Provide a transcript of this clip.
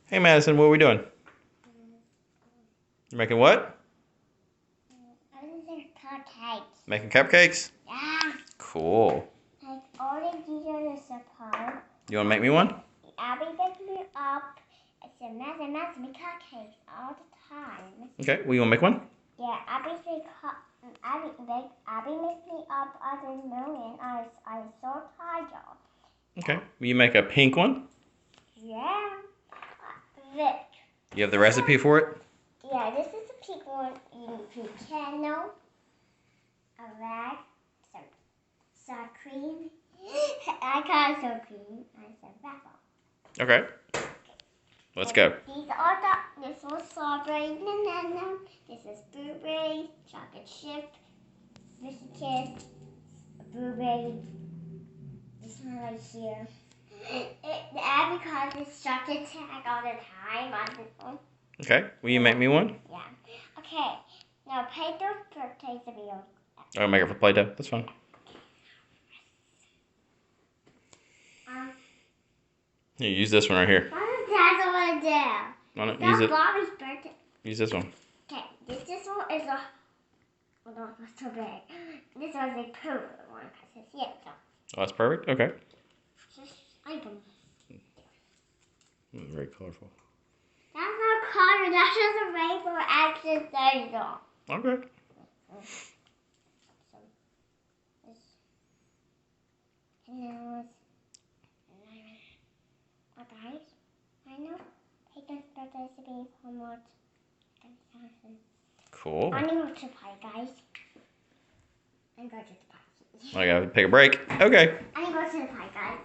Hey Madison, what are we doing? You making what? I'm making cupcakes. Making cupcakes? Yeah. Cool. Like all the details is apart. You want to make me one? Abby makes me up. It's a mess me cupcakes all the time. Okay, well you want to make one? Yeah, Abby makes me up at the moment. I'm so tired. Okay, will you make a pink one? Yeah. Look. You have the recipe for it? Yeah, this is a pink one. You need candle, a rag, some cream. I call it sour cream. I said basil. Okay. Let's go. These are this was strawberry banana. This is blueberry, chocolate chip, biscuit, blueberry. This one right here. The avocado is chocolate tag all the time on this one. Okay, will you make me one? Yeah. Okay. Now pay those birthdays to be. I'll make it for Play-Doh. That's fine. Here, use this one right here. What does Dad want to do? Why not use it? Bobby's birthday. Use this one. Okay, this one is a. Oh no, it's too big. This one's a purple one because it's yellow. Oh, that's perfect. Okay. Just item. Very colorful. That's not color. That's just a rainbow accidental. Okay. So this. And now it's. Guys, I know Peyton's birthday to be homework. Cool. I'm going to play, guys. I'm going to the party. I gotta take a break. Okay. I'm going to the party, guys.